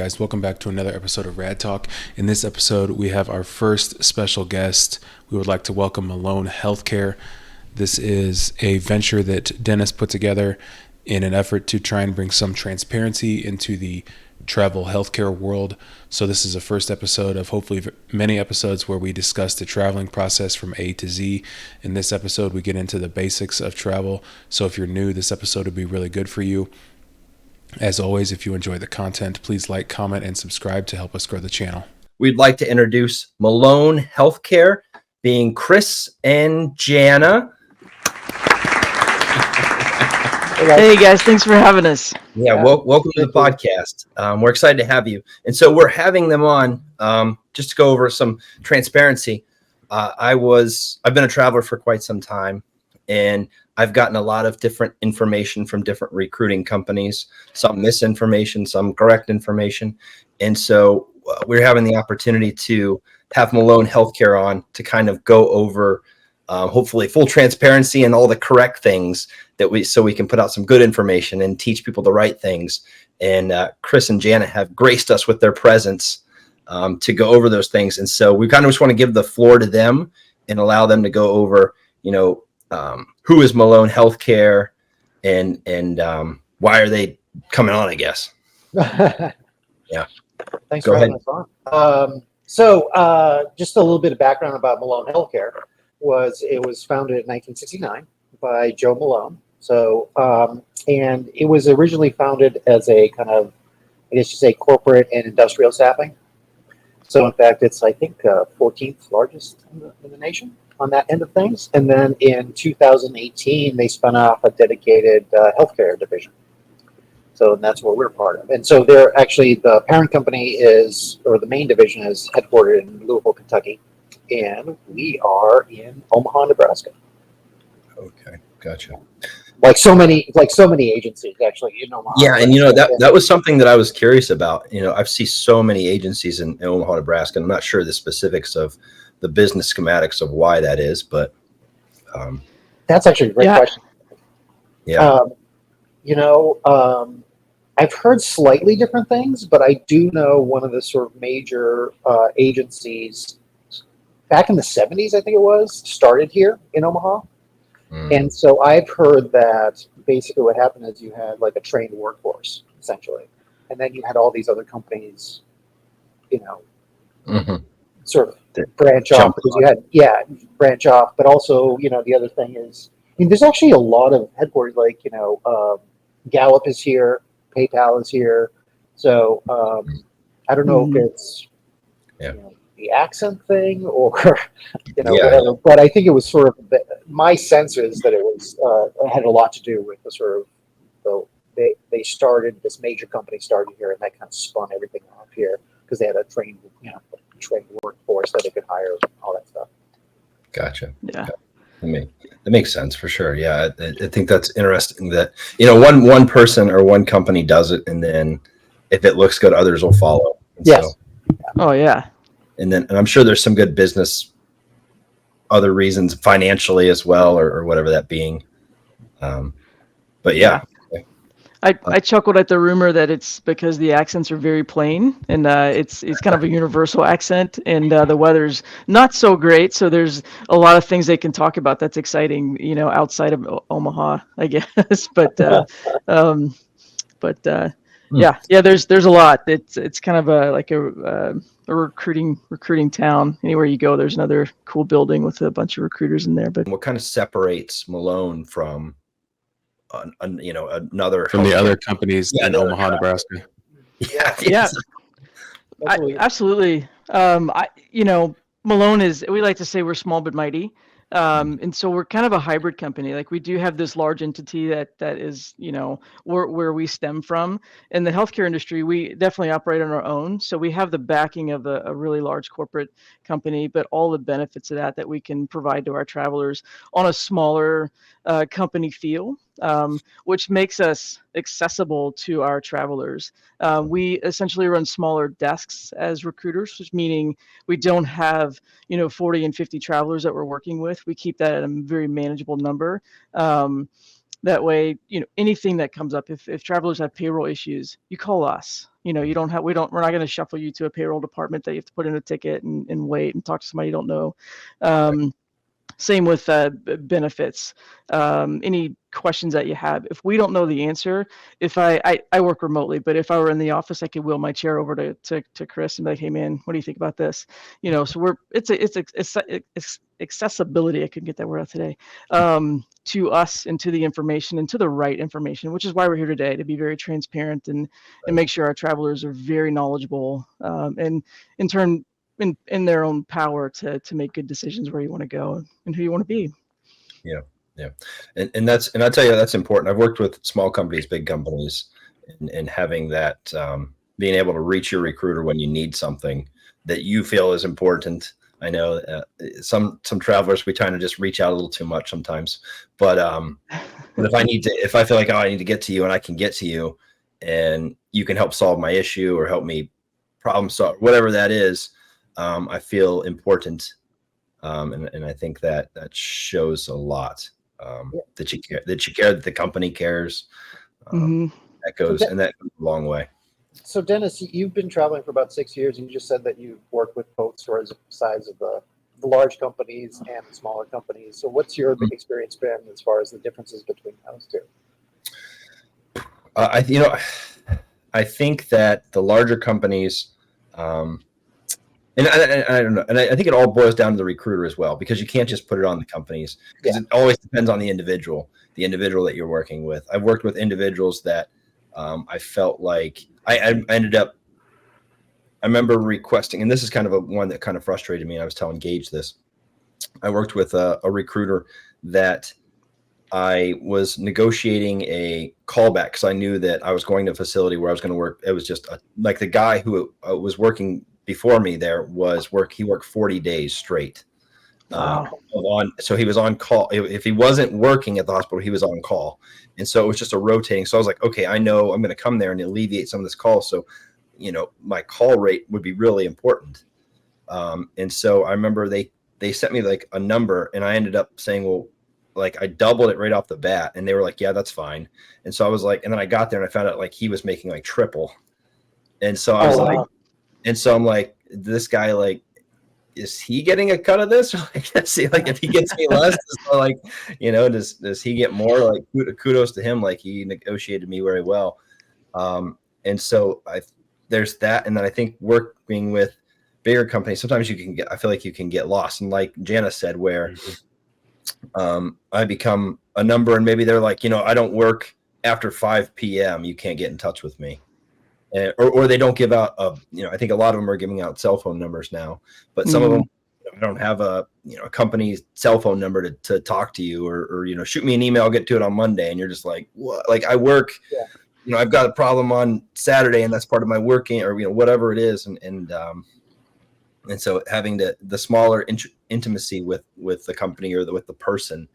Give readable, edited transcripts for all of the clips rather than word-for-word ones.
guys? Welcome back to another episode of Rad Talk. In this episode, we have our first special guest. We would like to welcome Malone Healthcare. This is a venture that Dennis put together in an effort to try and bring some transparency into the travel healthcare world. So this is the first episode of hopefully many episodes where we discuss the traveling process from A to Z. In this episode, we get into the basics of travel. So if you're new, this episode would be really good for you. As always, if you enjoy the content, please like, comment, and subscribe to help us grow the channel. We'd like to introduce Malone Healthcare, being Chris and Jana. Hey guys, thanks for having us. Yeah, welcome to the podcast. We're excited to have you. And so we're having them on just to go over some transparency. I've been a traveler for quite some time, and I've gotten a lot of different information from different recruiting companies, some misinformation, some correct information. And so we're having the opportunity to have Malone Healthcare on to kind of go over hopefully full transparency and all the correct things so we can put out some good information and teach people the right things. And Chris and Jana have graced us with their presence to go over those things. And so we kind of just want to give the floor to them and allow them to go over, who is Malone Healthcare and why are they coming on, I guess. Yeah. Thanks Go for ahead. having us on. So just a little bit of background about Malone Healthcare. It was founded in 1969 by Joe Malone. So, and it was originally founded as a kind of, I guess you say, corporate and industrial staffing. So in fact, it's, I think, 14th largest in the nation on that end of things. And then in 2018, they spun off a dedicated healthcare division. So that's what we're part of. And so they're actually, the parent company the main division is headquartered in Louisville, Kentucky. And we are in Omaha, Nebraska. Okay, gotcha. Like so many agencies actually in Omaha. Yeah, and that was something that I was curious about. I've seen so many agencies in Omaha, Nebraska. I'm not sure the specifics of the business schematics of why that is, but that's actually a great question. Yeah. I've heard slightly different things, but I do know one of the sort of major agencies back in the 70s, I think it was, started here in Omaha. And so I've heard that basically what happened is you had like a trained workforce, essentially. And then you had all these other companies, sort of branch off. Because branch off. But also, the other thing is, there's actually a lot of headquarters, like, Gallup is here, PayPal is here. So I don't know if it's the accent thing or whatever, but I think it was sort of my sense is that it had a lot to do with the sort of they started, this major company started here, and that kind of spun everything off here because they had a trained workforce that they could hire, all that stuff. Gotcha. Yeah. That makes sense for sure. Yeah, I think that's interesting that one person or one company does it, and then if it looks good, others will follow. And yes. Oh yeah. And I'm sure there's some good business, other reasons financially as well, or whatever that being. But yeah. I chuckled at the rumor that it's because the accents are very plain, and it's kind of a universal accent, and the weather's not so great. So there's a lot of things they can talk about that's exciting, outside of Omaha, I guess. But there's a lot. It's kind of a recruiting town. Anywhere you go, there's another cool building with a bunch of recruiters in there. But what kind of separates Malone from another from the other companies in Omaha, Nebraska? Yeah. Absolutely. Malone we like to say we're small but mighty. And so we're kind of a hybrid company. Like we do have this large entity that is, where we stem from. In the healthcare industry, we definitely operate on our own. So we have the backing of a really large corporate company, but all the benefits of that we can provide to our travelers on a smaller company feel, which makes us accessible to our travelers. We essentially run smaller desks as recruiters, which meaning we don't have 40 and 50 travelers that we're working with. We keep that at a very manageable number. That way, anything that comes up, if travelers have payroll issues, you call us. We're not going to shuffle you to a payroll department that you have to put in a ticket and wait and talk to somebody you don't know. Same with benefits. Any questions that you have, if we don't know the answer, if I work remotely, but if I were in the office, I could wheel my chair over to Chris and be like, hey man, what do you think about this? So it's accessibility. I couldn't get that word out today. To us and to the information and to the right information, which is why we're here today, to be very transparent and make sure our travelers are very knowledgeable, and in turn in their own power to make good decisions where you want to go and who you want to be. Yeah. And I tell you, that's important. I've worked with small companies, big companies, and having that, being able to reach your recruiter when you need something that you feel is important. I know some travelers, we try to just reach out a little too much sometimes, but if I feel like, I need to get to you and I can get to you and you can help solve my issue or help me problem solve, whatever that is, I feel important. And I think that shows a lot, that you care, that the company cares. That goes a long way. So Dennis, you've been traveling for about 6 years, and you just said that you've worked with both sides of the large companies and the smaller companies. So what's your experience been as far as the differences between those two? I think that the larger companies, and I don't know, and I think it all boils down to the recruiter as well, because you can't just put it on the companies, because it always depends on the individual that you're working with. I've worked with individuals that I felt like I ended up. I remember requesting, and this is kind of one that kind of frustrated me. I was telling Gage this. I worked with a recruiter that I was negotiating a callback because I knew that I was going to a facility where I was going to work. It was just like the guy who was working before me there he worked 40 days straight. So he was on call. If he wasn't working at the hospital, he was on call. And so it was just a rotating. So I was like, okay, I know I'm going to come there and alleviate some of this call. So, my call rate would be really important. And so I remember they sent me like a number, and I ended up saying, well, like I doubled it right off the bat. And they were like, yeah, that's fine. And so I was like, and then I got there and I found out like he was making like triple. And so I was and so I'm like, this guy, like, is he getting a cut of this? Like, see, like if he gets me less, like, does he get more? Like, kudos to him. Like, he negotiated me very well. And so there's that. And then I think working with bigger companies, sometimes I feel like you can get lost. And like Jana said, where I become a number and maybe they're like, I don't work after 5 p.m. You can't get in touch with me. Or they don't give out, I think a lot of them are giving out cell phone numbers now, but some of them don't have a company cell phone number to talk to you, or shoot me an email, I'll get to it on Monday. And you're just like, what? Like I work, I've got a problem on Saturday and that's part of my working, or, whatever it is. And so having the smaller intimacy with the company or with the person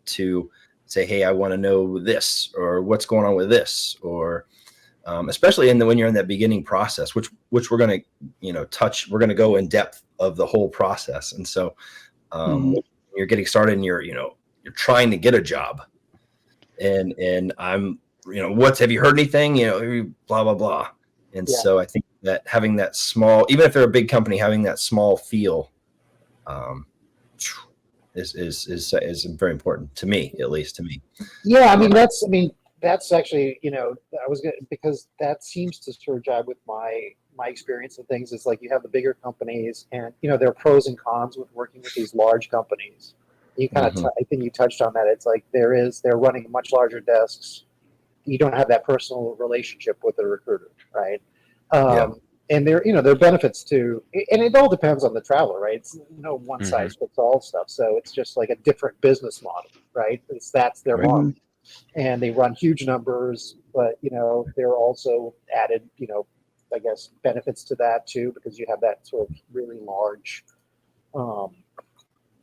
to say, hey, I want to know this, or what's going on with this, or especially when you're in that beginning process, which we're going to, touch, we're going to go in depth of the whole process. And so when you're getting started and you're trying to get a job and I'm, have you heard anything, blah, blah, blah. And so I think that having that small, even if they're a big company, having that small feel is very important to me, at least to me. Yeah. That's actually, I was going to, because that seems to sort of jive with my experience of things. It's like you have the bigger companies and, there are pros and cons with working with these large companies. You kind of, I think you touched on that. It's like they're running much larger desks. You don't have that personal relationship with the recruiter, right? And there are benefits to, and it all depends on the traveler, right? It's no one size fits all stuff. So it's just like a different business model, right? That's their model. And they run huge numbers, but there are also added, I guess, benefits to that too, because you have that sort of really large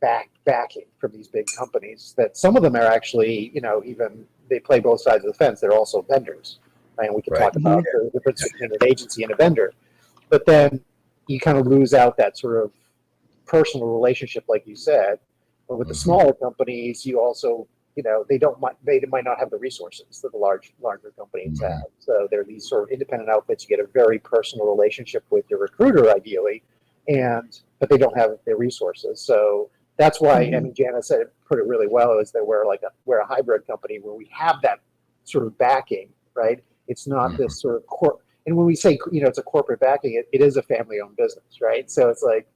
backing from these big companies. That some of them are actually, even they play both sides of the fence. They're also vendors, right? And we can talk about the difference between an agency and a vendor. But then you kind of lose out that sort of personal relationship, like you said. But with the smaller companies, you also they might not have the resources that the larger companies have. So they're these sort of independent outfits. You get a very personal relationship with your recruiter, ideally, but they don't have the resources. So that's why, I mean, Jana put it really well, is that we're a hybrid company where we have that sort of backing, right? It's not this sort of and when we say, it's a corporate backing, it is a family-owned business, right? So it's like,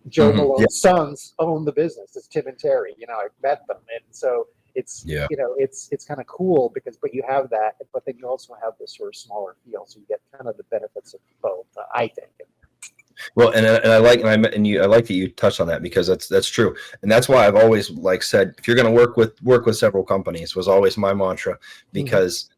Joe Malone's sons own the business. It's Tim and Terry. I've met them, and so it's it's kind of cool but you have that, but then you also have this sort of smaller feel, so you get kind of the benefits of both. I think. Well, I like that you touched on that, because that's true, and that's why I've always said, if you're going to work with several companies, was always my mantra, because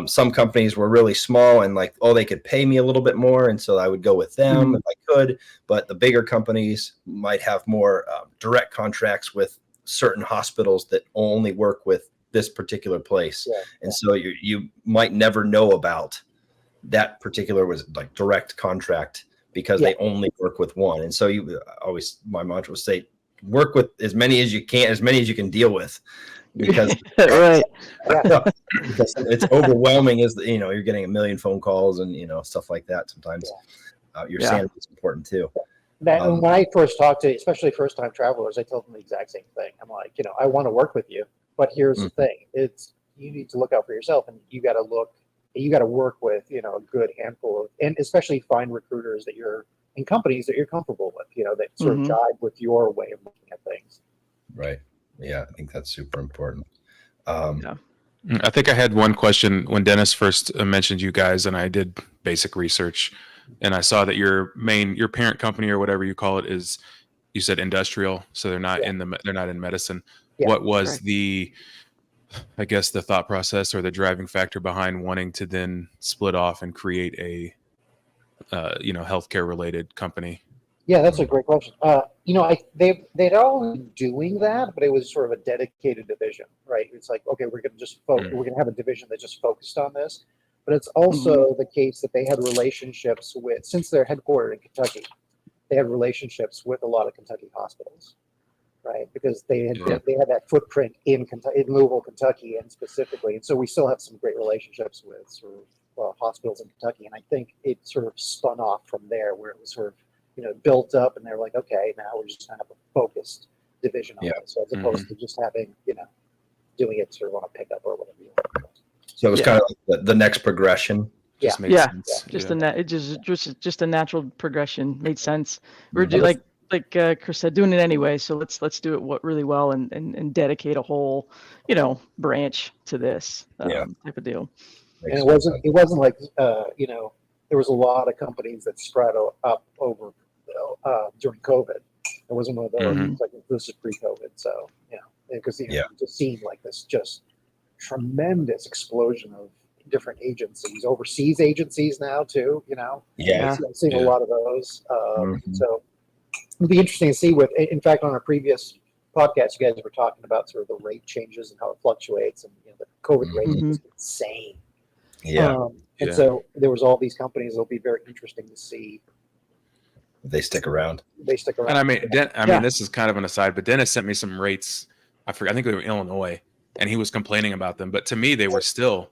some companies were really small and they could pay me a little bit more, and so I would go with them if I could. But the bigger companies might have more direct contracts with certain hospitals that only work with this particular place, and so you might never know about that particular direct contract, because they only work with one. And so my mantra was say, work with as many as you can deal with, because right. because it's overwhelming. You're getting a million phone calls and stuff like that. Sometimes your sanity is important too. When I first talk to, especially first-time travelers, I tell them the exact same thing. I'm like, I want to work with you, but here's the thing: you need to look out for yourself, and you got to work with a good handful of, and especially find recruiters in companies that you're comfortable with, that sort of jive with your way of looking at things. Right. Yeah, I think that's super important. I think I had one question when Dennis first mentioned you guys, and I did basic research, and I saw that your parent company, or whatever you call it, is, you said industrial, so they're not they're not in medicine. Yeah. What was the thought process or the driving factor behind wanting to then split off and create a healthcare related company? Yeah, that's a great question. They'd always been doing that, but it was sort of a dedicated division, right? It's like, okay, we're going to just we're going to have a division that just focused on this. But it's also the case that they had relationships with, since they're headquartered in Kentucky, they had relationships with a lot of Kentucky hospitals, right? Because they had that footprint in Louisville, Kentucky, and specifically, and so we still have some great relationships with sort of hospitals in Kentucky, and I think it sort of spun off from there, where it was sort of built up, and they're like, okay, now we're just kind of a focused division on it, so as opposed to just having doing it sort of on a pickup or whatever you want. So it was kind of like the next progression. Just made sense. Just a natural progression made sense. We're like Chris said, doing it anyway, so let's do it really well and dedicate a whole branch to this type of deal. And it wasn't like there was a lot of companies that spread up over during COVID. It wasn't one of those. Like, this is pre-COVID, so because it just seemed like this just tremendous explosion of different agencies, overseas agencies now too. I'm seeing a lot of those. So it'll be interesting to see. In fact, on our previous podcast, you guys were talking about sort of the rate changes and how it fluctuates, and the COVID rate is insane. And so there was all these companies. It'll be very interesting to see. They stick around. And I mean, this is kind of an aside, but Dennis sent me some rates. I think they were in Illinois, and he was complaining about them. But to me, they were still,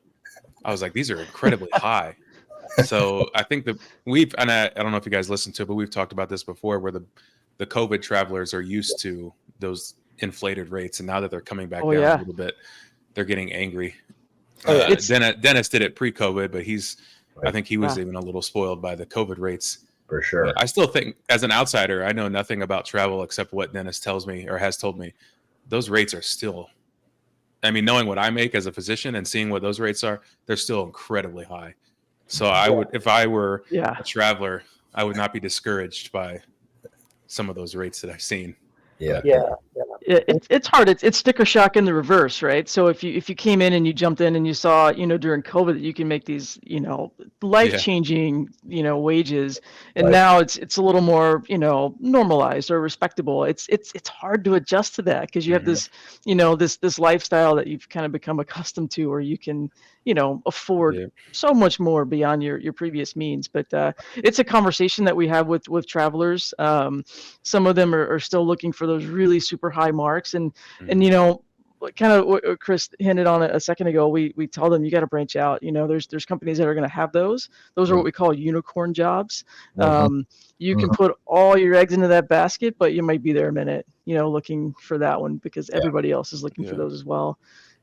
I was like, these are incredibly high. So I think that I don't know if you guys listened to it, but we've talked about this before, where the COVID travelers are used to those inflated rates, and now that they're coming back down a little bit, they're getting angry. Dennis did it pre-COVID, but I think he was even a little spoiled by the COVID rates. For sure. But I still think, as an outsider, I know nothing about travel except what Dennis tells me or has told me. Those rates are still, I mean, knowing what I make as a physician and seeing what those rates are, they're still incredibly high. So I would, if I were a traveler, I would not be discouraged by some of those rates that I've seen. It's hard. It's sticker shock in the reverse, right? So if you came in and you jumped in and you saw, during COVID, that you can make these, life-changing, wages, and now it's a little more, normalized or respectable. It's hard to adjust to that, because you have this, this lifestyle that you've kind of become accustomed to, where you can, afford so much more beyond your previous means. But it's a conversation that we have with travelers. Some of them are still looking for those really super high marks, and kind of what Chris hinted on a second ago, we tell them you got to branch out. There's companies that are going to have those. Those are what we call unicorn jobs. You can put all your eggs into that basket, but you might be there a minute, looking for that one because everybody else is looking for those as well.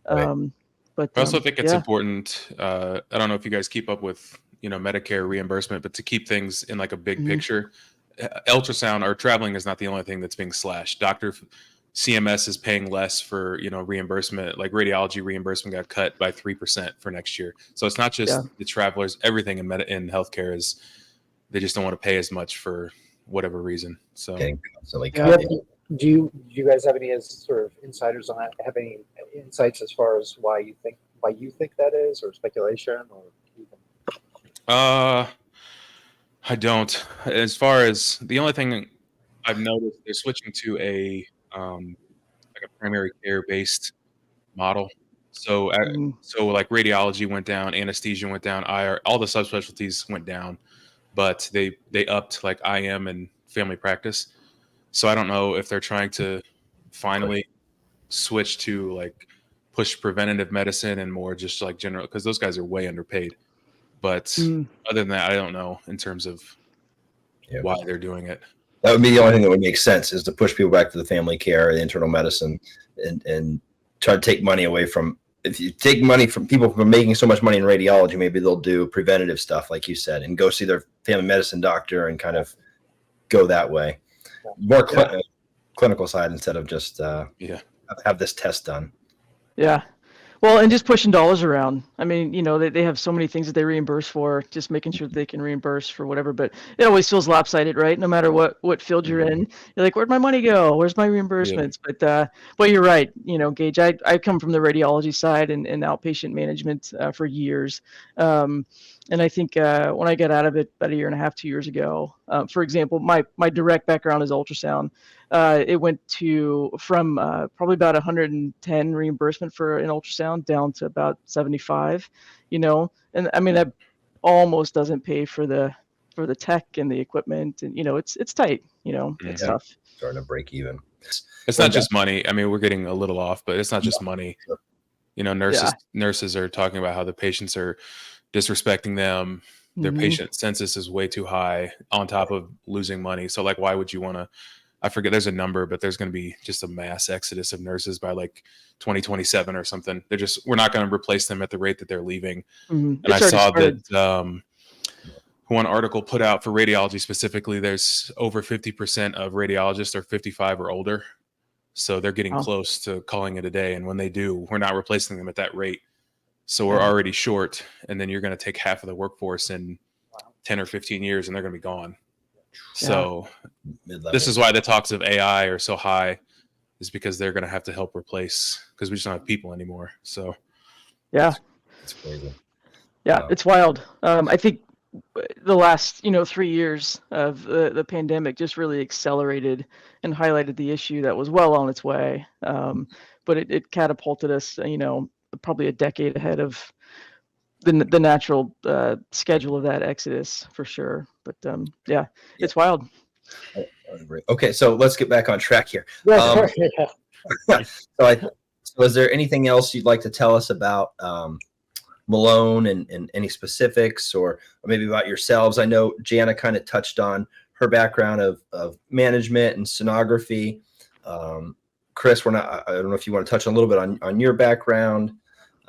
But I also think it's important. I don't know if you guys keep up with, Medicare reimbursement, but to keep things in like a big picture, ultrasound or traveling is not the only thing that's being slashed. CMS is paying less for, reimbursement, like radiology reimbursement got cut by 3% for next year. So it's not just the travelers, everything in healthcare is, they just don't want to pay as much for whatever reason. So, do you guys have any sort of insiders on that? Have any insights as far as why you think that is, or speculation, or even? I don't. As far as the only thing I've noticed, they're switching to a like a primary care based model. So like radiology went down, anesthesia went down, IR, all the subspecialties went down, but they upped like IM and family practice. So I don't know if they're trying to finally switch to like push preventative medicine and more just like general, because those guys are way underpaid. But other than that, I don't know in terms of why they're doing it. That would be the only thing that would make sense, is to push people back to the family care, the internal medicine, and try to take money away from. If you take money from people from making so much money in radiology, maybe they'll do preventative stuff, like you said, and go see their family medicine doctor and kind of go that way. More clinical side instead of just have this test done. Yeah. Well, and just pushing dollars around. I mean, they have so many things that they reimburse for, just making sure that they can reimburse for whatever, but it always feels lopsided, right? No matter what field you're in, you're like, where'd my money go? Where's my reimbursements? But you're right. Gage, I come from the radiology side and outpatient management for years. And I think when I got out of it about a year and a half, 2 years ago, for example, my direct background is ultrasound. It went from probably about 110 reimbursement for an ultrasound down to about 75, and I mean, that almost doesn't pay for the tech and the equipment, and it's tight, it's tough. Starting to break even. It's not just money. I mean, we're getting a little off, but it's not just money. Nurses are talking about how the patients are disrespecting them. Their patient census is way too high on top of losing money. So like, why would you want to, I forget, there's a number, but there's going to be just a mass exodus of nurses by like 2027 or something. We're not going to replace them at the rate that they're leaving. And I saw that one article put out for radiology specifically, there's over 50% of radiologists are 55 or older. So they're getting close to calling it a day. And when they do, we're not replacing them at that rate. So we're already short. And then you're going to take half of the workforce in 10 or 15 years and they're going to be gone. So this is why the talks of AI are so high, is because they're going to have to help replace, because we just don't have people anymore. So it's crazy. It's wild. I think the last 3 years of the pandemic just really accelerated and highlighted the issue that was well on its way, but it catapulted us probably a decade ahead of the natural schedule of that exodus for sure. But it's wild. Okay, so let's get back on track here. Yeah. So is there anything else you'd like to tell us about Malone and any specifics, or maybe about yourselves? I know Jana kind of touched on her background of management and sonography. Chris, I don't know if you want to touch a little bit on your background.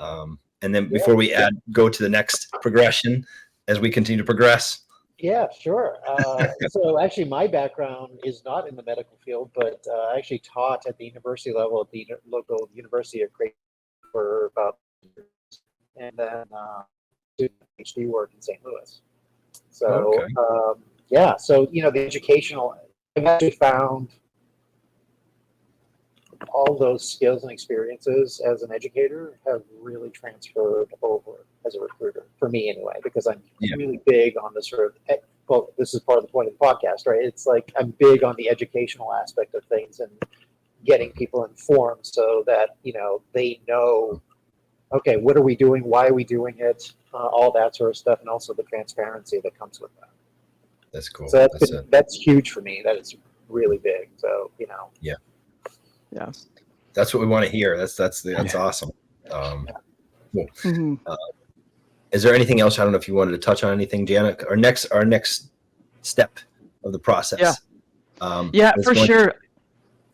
And then before we go to the next progression, as we continue to progress. Yeah, sure. So actually, my background is not in the medical field, but I actually taught at the university level at the local University of Creighton for about years, and then did PhD work in St. Louis. So so the educational, I've actually found all those skills and experiences as an educator have really transferred over as a recruiter, for me anyway, because I'm really big on the sort of, well, this is part of the point of the podcast, right? It's like I'm big on the educational aspect of things and getting people informed so that, they know, okay, what are we doing? Why are we doing it? All that sort of stuff. And also the transparency that comes with that. That's cool. So that's huge for me. That is really big. So, Yeah. That's what we want to hear. That's awesome. Cool. Mm-hmm. Is there anything else? I don't know if you wanted to touch on anything, Jana. Our next step of the process. Yeah, for sure.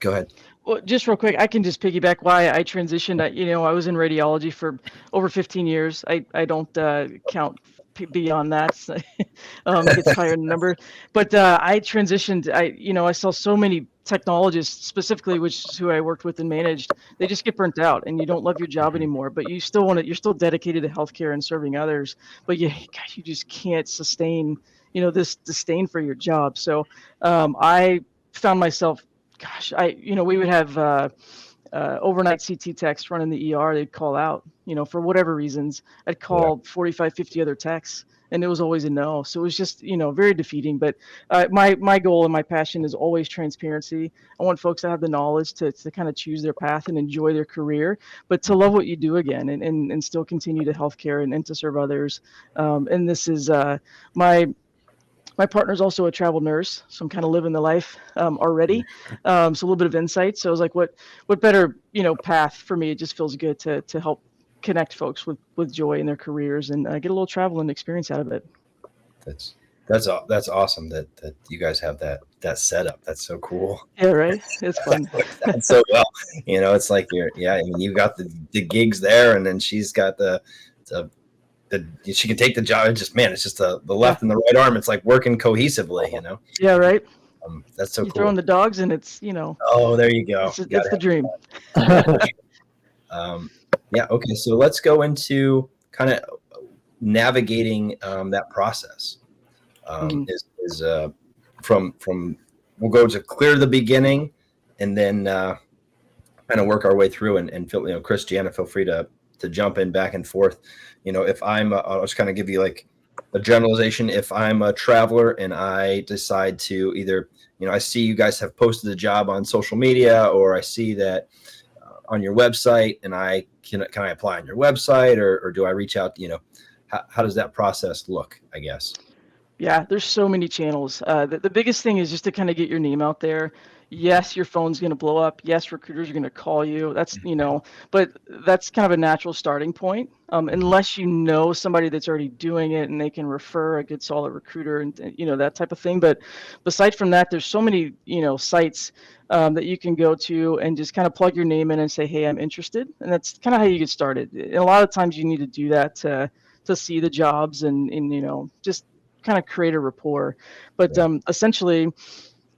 Go ahead. Well, just real quick, I can just piggyback why I transitioned. I was in radiology for over 15 years. I don't count beyond that. So, gets higher in number. But I transitioned. I saw so many technologists, specifically, which is who I worked with and managed. They just get burnt out, and you don't love your job anymore. But you still want to. You're still dedicated to healthcare and serving others. But you just can't sustain, this disdain for your job. So I found myself. Gosh, we would have overnight CT techs running the ER. They'd call out, for whatever reasons. I'd call 45, 50 other techs, and it was always a no. So it was just, very defeating. But my goal and my passion is always transparency. I want folks to have the knowledge to kind of choose their path and enjoy their career, but to love what you do again and still continue to healthcare and to serve others. And this is my partner's also a travel nurse, so I'm kind of living the life already. So a little bit of insight. So I was like, what better, path for me? It just feels good to help connect folks with joy in their careers and get a little travel and experience out of it. That's awesome that you guys have that setup. That's so cool. Yeah, right. It's fun. That's so well. It's like you got the gigs there, and then she's got the she can take the job. It's just the left and the right arm. It's like working cohesively, Yeah, right. That's so you cool. Throw in the dogs, and it's Oh, there you go. It's the dream. Yeah. Okay. So let's go into kind of navigating that process. Is from we'll go to clear the beginning, and then kind of work our way through and feel Chris, Jana, feel free to jump in back and forth. If I'll just kind of give you like a generalization. If I'm a traveler and I decide to either, I see you guys have posted a job on social media, or I see that on your website, and can I apply on your website, or do I reach out? How does that process look, I guess? Yeah, there's so many channels. The biggest thing is just to kind of get your name out there. Yes, your phone's going to blow up. Yes, recruiters are going to call you. That's, but that's kind of a natural starting point. Unless you know somebody that's already doing it and they can refer a good solid recruiter and, that type of thing. But besides from that, there's so many, sites that you can go to and just kind of plug your name in and say, hey, I'm interested. And that's kind of how you get started. And a lot of times you need to do that to see the jobs and just kind of create a rapport. But essentially,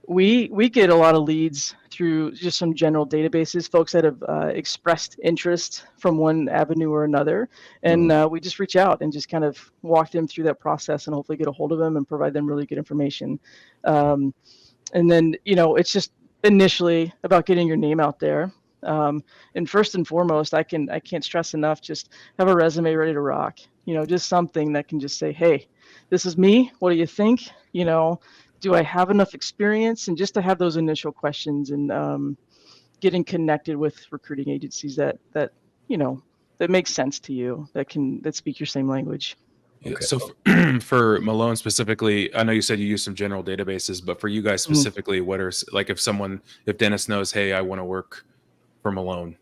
we get a lot of leads through just some general databases, folks that have expressed interest from one avenue or another, and we just reach out and just kind of walk them through that process and hopefully get a hold of them and provide them really good information. And then it's just initially about getting your name out there. And first and foremost, I can't stress enough, just have a resume ready to rock. Just something that can just say, hey, this is me. What do you think? Do I have enough experience? And just to have those initial questions and getting connected with recruiting agencies that makes sense to you, that speak your same language. Yeah, so for Malone specifically, I know you said you use some general databases, but for you guys specifically, what are like if Dennis knows, hey, I want to work for Malone,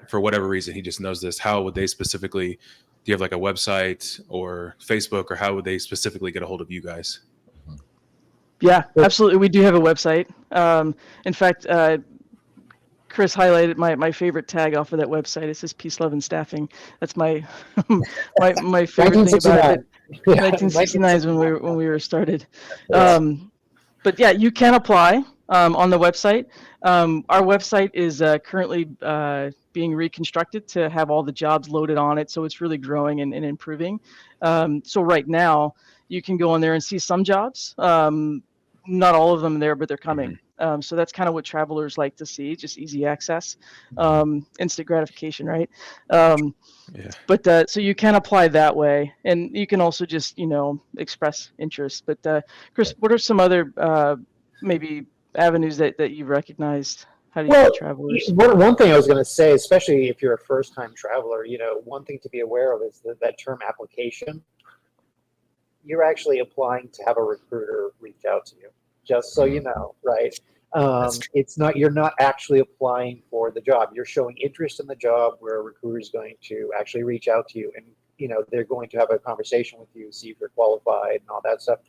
for whatever reason, he just knows this, how would they specifically, do you have like a website or Facebook, or how would they specifically get a hold of you guys? Yeah, absolutely. We do have a website. In fact, Chris highlighted my favorite tag off of that website. It says peace, love, and staffing. That's my my favorite thing about it. 1969 is when we were started. But yeah, you can apply on the website. Our website is currently being reconstructed to have all the jobs loaded on it, so it's really growing and improving. So right now, you can go on there and see some jobs. Not all of them there, but they're coming. So that's kind of what travelers like to see, just easy access, instant gratification, right? But so you can apply that way, and you can also just express interest. But Chris, what are some other maybe avenues that you've recognized? How do you get travelers? One thing I was going to say, especially if you're a first-time traveler, one thing to be aware of is that term application. You're actually applying to have a recruiter reach out to you, just so you know, right? It's not, you're not actually applying for the job. You're showing interest in the job where a recruiter is going to actually reach out to you, and they're going to have a conversation with you, see if you're qualified and all that stuff.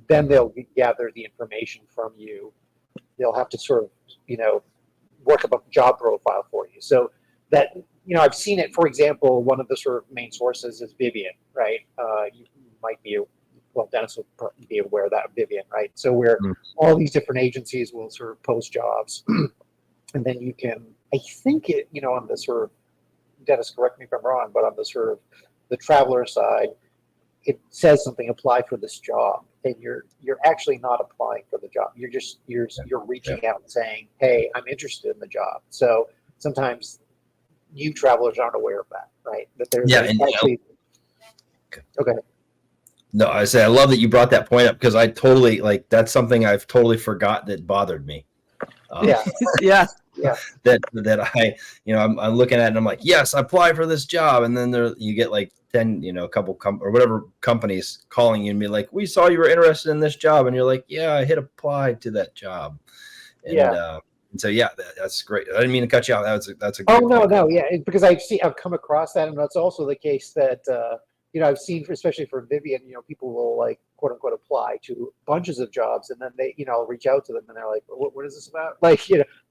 Then they'll gather the information from you. They'll have to sort of work up a job profile for you. So that I've seen it. For example, one of the sort of main sources is Vivian, right? You might be Dennis will be aware of that, Vivian, right? So where all these different agencies will sort of post jobs, and then you can, I think on the sort of, Dennis, correct me if I'm wrong, but on the sort of the traveler side, it says something, apply for this job, and you're actually not applying for the job. You're reaching out and saying, hey, I'm interested in the job. So sometimes new travelers aren't aware of that, right? That there's actually. Okay. No, I say I love that you brought that point up, because I totally that's something I've totally forgot that bothered me. Yeah. That I I'm looking at it and I'm like, yes, I apply for this job, and then you get 10 a couple or whatever companies calling you and be like, we saw you were interested in this job, and you're like, yeah, I hit apply to that job. And so that's great. I didn't mean to cut you off. That's a great point. No, because I've come across that, and that's also the case that I've seen, especially for Vivian, people will quote unquote apply to bunches of jobs, and then they I'll reach out to them and they're like, what is this about?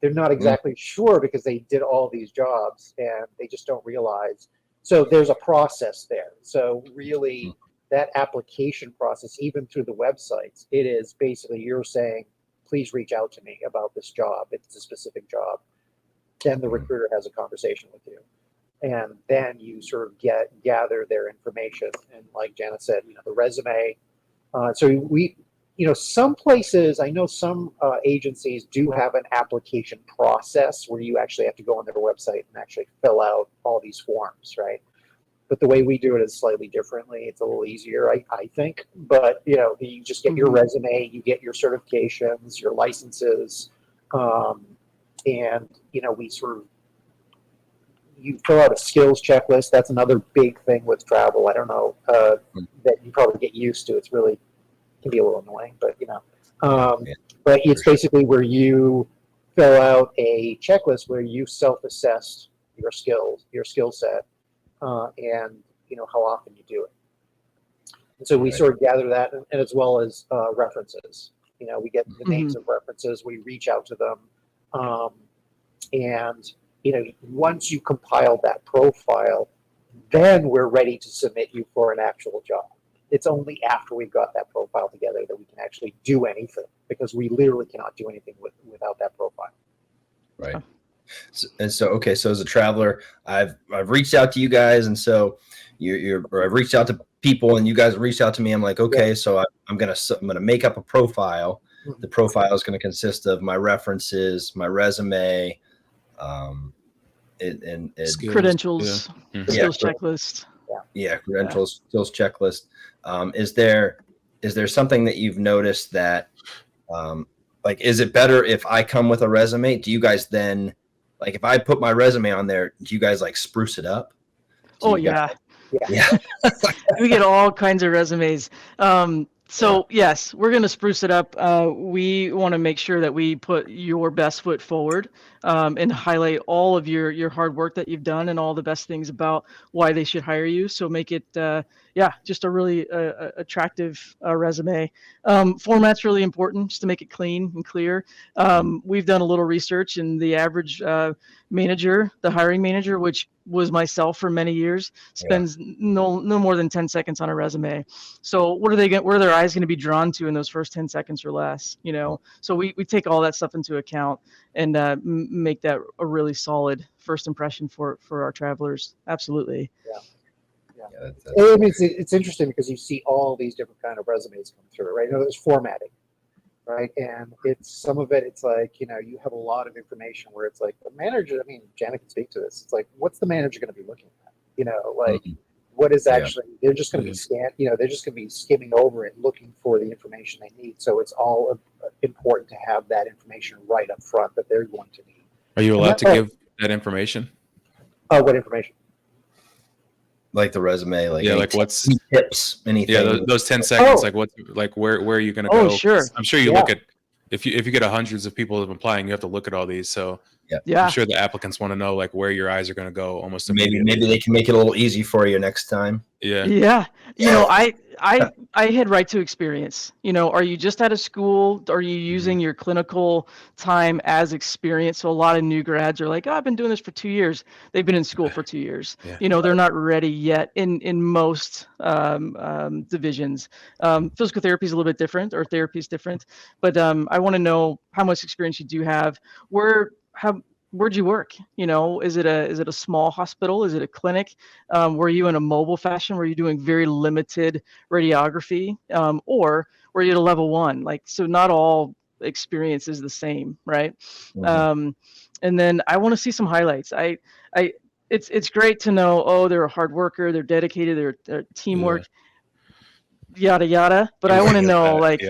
They're not exactly sure, because they did all these jobs and they just don't realize. So there's a process there. So really that application process, even through the websites, it is basically you're saying, please reach out to me about this job. It's a specific job. Then the recruiter has a conversation with you. And then you sort of gather their information. And like Jana said, the resume. So we, some places, I know some agencies do have an application process where you actually have to go on their website and actually fill out all these forms, right? But the way we do it is slightly differently. It's a little easier, I think. But, you just get your resume, you get your certifications, your licenses, and, we sort of, you fill out a skills checklist. That's another big thing with travel. I don't know that you probably get used to. It's really can be a little annoying, but but it's basically where you fill out a checklist where you self-assess your skills, your skill set, and how often you do it. And so we sort of gather that, and as well as references. We get the names of references. We reach out to them, and once you compile that profile, then we're ready to submit you for an actual job. It's only after we've got that profile together that we can actually do anything, because we literally cannot do anything without that profile. Right. So as a traveler, I've reached out to you guys, and so I've reached out to people, and you guys reached out to me. I'm like, okay, so I'm gonna make up a profile. The profile is going to consist of my references, my resume, and credentials, skills checklist. Credentials, skills checklist. Is there something that you've noticed that, is it better if I come with a resume? Do you guys then, if I put my resume on there, do you guys spruce it up? Yeah. We get all kinds of resumes. Yes, we're going to spruce it up. We want to make sure that we put your best foot forward, and highlight all of your hard work that you've done and all the best things about why they should hire you. So make it, just a really attractive resume. Format's really important, just to make it clean and clear. We've done a little research, and the average manager, the hiring manager, which was myself for many years, spends no more than 10 seconds on a resume. So what are their eyes going to be drawn to in those first 10 seconds or less? So we take all that stuff into account and make that a really solid first impression for our travelers. Absolutely. It's interesting because you see all these different kind of resumes come through, right? There's formatting, right? And some of it, it's you have a lot of information where it's the manager, Jana can speak to this. It's what's the manager going to be looking at? What is actually, they're just going to be they're just going to be skimming over it, looking for the information they need. So it's all important to have that information right up front that they're going to need. Are you allowed to give that information? What information? Like the resume, what's any tips, anything? Yeah, those 10 seconds, where are you going to go? Sure. I'm sure you look at, if you get hundreds of people applying, you have to look at all these. So Yeah. I'm sure the applicants want to know like where your eyes are going to go almost immediately. Maybe they can make it a little easy for you next time. Yeah. Yeah. I head right to experience. Are you just out of school? Are you using your clinical time as experience? So a lot of new grads are like, oh, I've been doing this for 2 years. They've been in school for 2 years. Yeah. They're not ready yet in most divisions. Physical therapy is a little bit different, or therapy is different. But I want to know how much experience you do have. Where'd you work? Is it a small hospital? Is it a clinic? Were you in a mobile fashion? Were you doing very limited radiography? Or were you at a level 1? Like, so not all experience is the same, right? And then I want to see some highlights. It's great to know, oh, they're a hard worker, they're dedicated, they're teamwork, yada yada. But I want to know, like,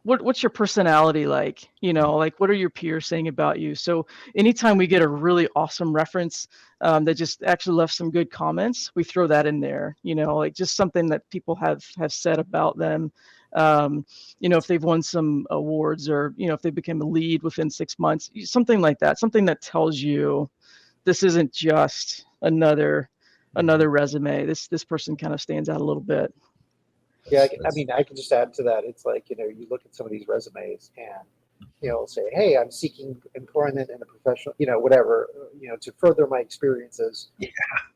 what's your personality like? Like, what are your peers saying about you? So anytime we get a really awesome reference that just actually left some good comments, we throw that in there. Like just something that people have said about them. If they've won some awards, or if they became a lead within 6 months, something like that. Something that tells you this isn't just another resume. This person kind of stands out a little bit. Yeah, I mean, I can just add to that. It's like, you look at some of these resumes and, say, hey, I'm seeking employment in a professional, whatever, to further my experiences. Yeah.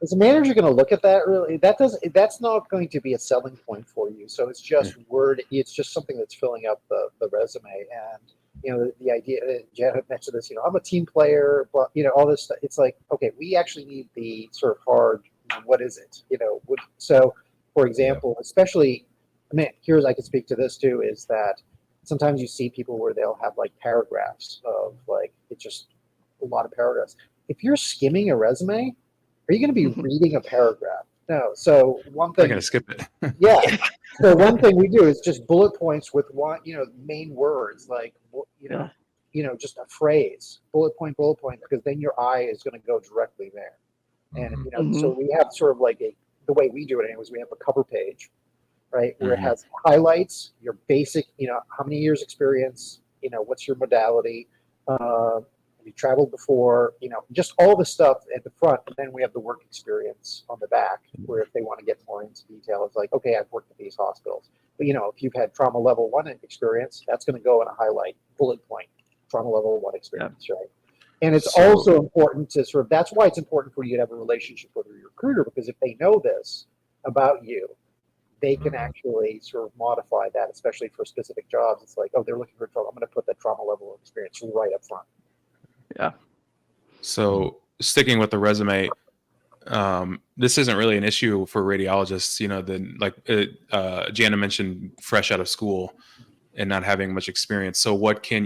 Is a manager going to look at that? Really? That's not going to be a selling point for you. So it's just it's just something that's filling up the resume. And, the idea, Jana mentioned this, I'm a team player, but, all this stuff. It's like, okay, we actually need the sort of hard, what is it? So, for example, especially, here's, I can speak to this too, is that sometimes you see people where they'll have like paragraphs of like, it's just a lot of paragraphs. If you're skimming a resume, are you going to be reading a paragraph? No. So one thing, I'm going to skip it. Yeah. So one thing we do is just bullet points with one, main words, like, just a phrase, bullet point, because then your eye is going to go directly there. And, so we have sort of like the way we do it anyways, we have a cover page, right, where it has highlights, your basic, how many years experience, what's your modality, have you traveled before, just all the stuff at the front. And then we have the work experience on the back, where if they want to get more into detail, it's like, okay, I've worked at these hospitals. But, if you've had trauma level 1 experience, that's going to go in a highlight bullet point, trauma level 1 experience, right? And it's also important to sort of, that's why it's important for you to have a relationship with your recruiter, because if they know this about you, they can actually sort of modify that, especially for specific jobs. It's like, oh, they're looking for trauma. I'm going to put that trauma level of experience right up front. Yeah. So sticking with the resume, this isn't really an issue for radiologists. Jana mentioned fresh out of school and not having much experience. So what can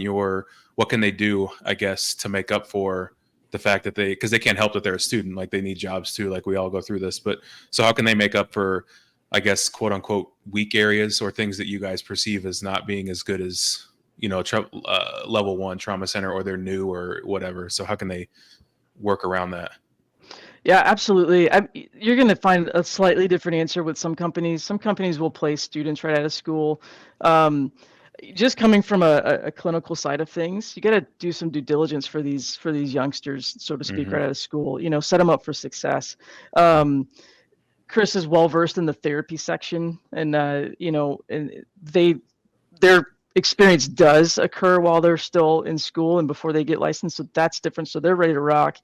they do, I guess, to make up for the fact that because they can't help that they're a student, like they need jobs too, like we all go through this. But so how can they make up for, I guess, quote unquote, weak areas or things that you guys perceive as not being as good as, level 1 trauma center, or they're new or whatever. So how can they work around that? Yeah, absolutely. You're going to find a slightly different answer with some companies. Some companies will place students right out of school. Just coming from a clinical side of things, you got to do some due diligence for these youngsters, so to speak, right out of school. Set them up for success. Chris is well versed in the therapy section, and and their experience does occur while they're still in school and before they get licensed, so that's different. So they're ready to rock.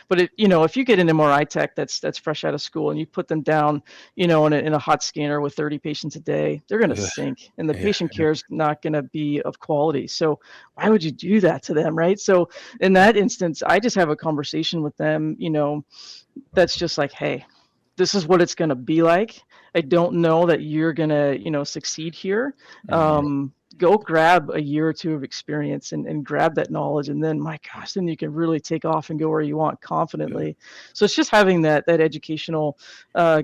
But if you get an MRI tech that's fresh out of school and you put them down, in a hot scanner with 30 patients a day, they're going to sink, and the patient care is not going to be of quality. So why would you do that to them, right? So in that instance, I just have a conversation with them, that's just like, hey, this is what it's going to be like. I don't know that you're going to, succeed here. Go grab a year or 2 of experience and grab that knowledge. And then, my gosh, then you can really take off and go where you want confidently. So it's just having that educational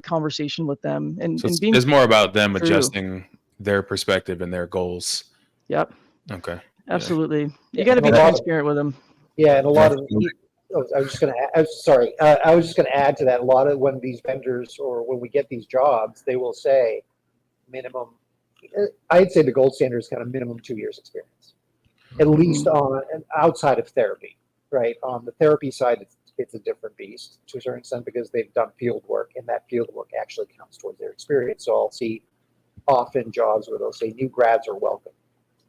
conversation with them. And being it's more about them true. Adjusting their perspective and their goals. Yep. Okay. Absolutely. You got to be transparent with them. Yeah. And a lot of, I was just going to, I was just going to add to that. A lot of when these vendors, or when we get these jobs, they will say minimum I'd say the gold standard is kind of minimum 2 years experience, at least on outside of therapy, right? On the therapy side, it's a different beast to a certain extent because they've done field work, and that field work actually counts towards their experience. So I'll see often jobs where they'll say new grads are welcome.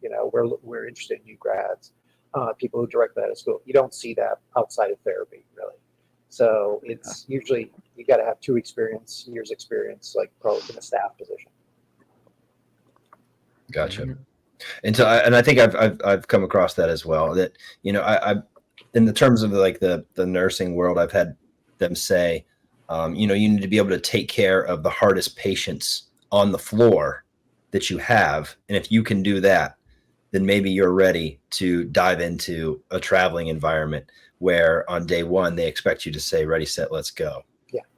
We're interested in new grads, people who directly out of school. You don't see that outside of therapy, really. So it's usually you got to have years experience, like probably in a staff position. Gotcha. And so, I think I've come across that as well. That I in the terms of like the nursing world, I've had them say, you need to be able to take care of the hardest patients on the floor that you have, and if you can do that, then maybe you're ready to dive into a traveling environment where on day one they expect you to say ready, set, let's go.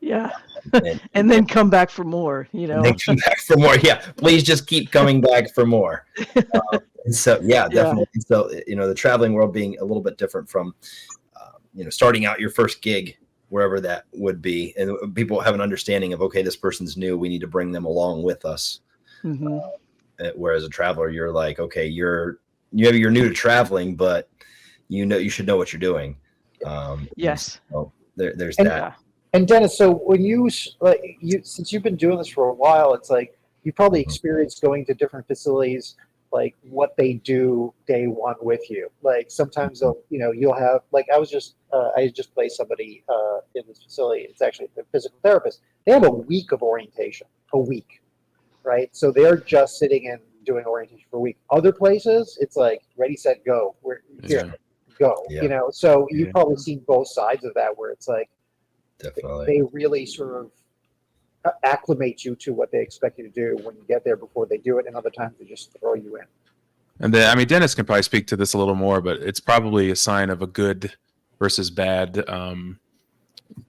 Yeah. And then come back for more, And then come back for more. Yeah, please just keep coming back for more. And so, definitely. And so, the traveling world being a little bit different from, starting out your first gig, wherever that would be. And people have an understanding of, okay, this person's new. We need to bring them along with us. Mm-hmm. Whereas a traveler, you're like, okay, you're new to traveling, but you should know what you're doing. Yes. So there's that. And Dennis, so when since you've been doing this for a while, it's like you probably experienced going to different facilities, like what they do day one with you. Like sometimes you'll have, like I just placed somebody in this facility. It's actually a physical therapist. They have a week of orientation, right? So they're just sitting and doing orientation for a week. Other places, it's like ready, set, go. We're here, go. Yeah. So you've probably seen both sides of that, where it's like, definitely, they really sort of acclimate you to what they expect you to do when you get there before they do it, and other times they just throw you in. And then, Dennis can probably speak to this a little more, but it's probably a sign of a good versus bad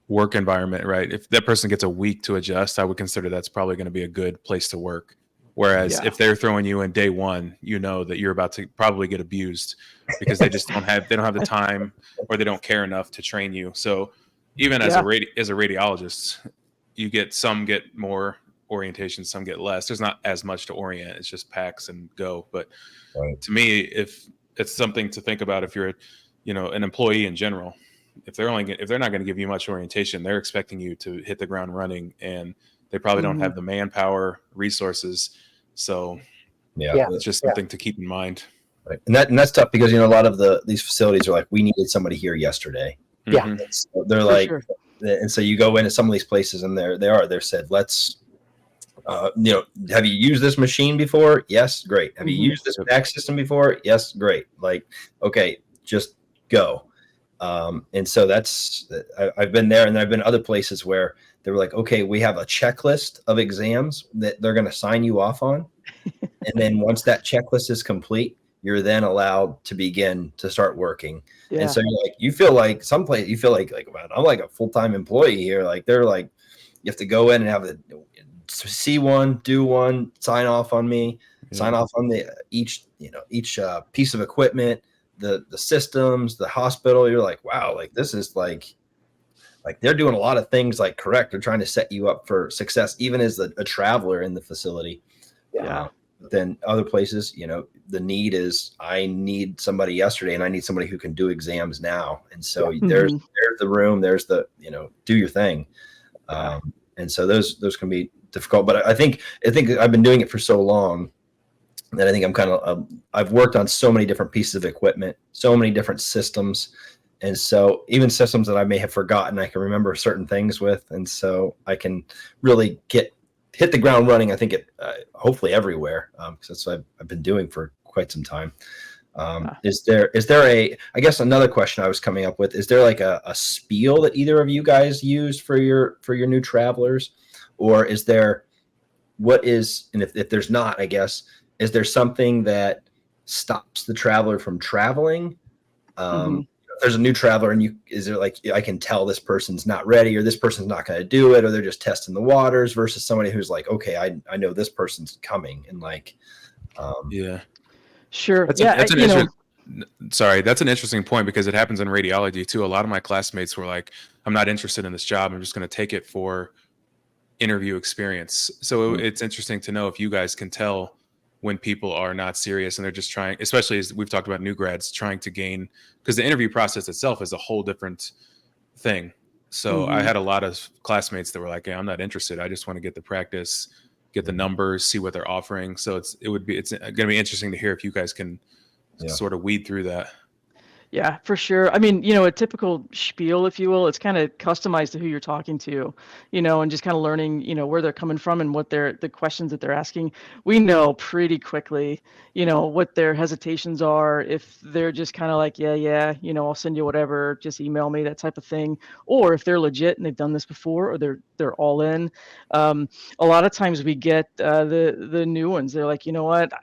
work environment, right? If that person gets a week to adjust, I would consider that's probably going to be a good place to work. Whereas if they're throwing you in day one, that you're about to probably get abused because they just don't have the time, or they don't care enough to train you. So even as a radiologist, some get more orientation, some get less. There's not as much to orient. It's just packs and go. But to me, if it's something to think about, if you're an employee in general, if they're not going to give you much orientation, they're expecting you to hit the ground running, and they probably don't have the manpower, resources. So it's just something to keep in mind. Right. And that's tough because, a lot of these facilities are like, we needed somebody here yesterday. Yeah. So they're like, and so you go into some of these places and they're said, let's, have you used this machine before? Yes. Great. Have you used this PAC system before? Yes. Great. Like, okay, just go. And so I've been there, and I've been other places where they were like, okay, we have a checklist of exams that they're going to sign you off on. And then once that checklist is complete, you're then allowed to begin to start working. Yeah. And so you feel like man, I'm like a full-time employee here. Like they're like, you have to go in and have a see one, do one, sign off on me, sign off on each piece of equipment, the systems, the hospital. You're like, wow, like this is like they're doing a lot of things like correct. They're trying to set you up for success, even as a traveler in the facility. Yeah. Then other places, the need is, I need somebody yesterday, and I need somebody who can do exams now. And so there's the room, there's the, do your thing. And so those can be difficult, but I think I've been doing it for so long that I think I'm kind of, I've worked on so many different pieces of equipment, so many different systems. And so even systems that I may have forgotten, I can remember certain things with. And so I can really hit the ground running, I think, hopefully everywhere, because that's what I've been doing for quite some time. Is there I guess another question I was coming up with, is there like a spiel that either of you guys use for your new travelers? Or is there, and if there's not, I guess, is there something that stops the traveler from traveling? If there's a new traveler and is there like, I can tell this person's not ready, or this person's not going to do it, or they're just testing the waters, versus somebody who's like, okay, I know this person's coming, and like, sure. That's an interesting point, because it happens in radiology too. A lot of my classmates were like, I'm not interested in this job. I'm just going to take it for interview experience. So it's interesting to know if you guys can tell when people are not serious and they're just trying, especially as we've talked about new grads trying to gain, because the interview process itself is a whole different thing. So I had a lot of classmates that were like, "Hey, I'm not interested. I just want to get the practice, get the numbers, see what they're offering." So it's going to be interesting to hear if you guys can sort of weed through that. Yeah, for sure. I mean, a typical spiel, if you will, it's kind of customized to who you're talking to, and just kind of learning, where they're coming from and what the questions that they're asking. We know pretty quickly, what their hesitations are. If they're just kind of like, yeah, I'll send you whatever, just email me, that type of thing. Or if they're legit and they've done this before, or they're all in. A lot of times we get the new ones. They're like, you know what,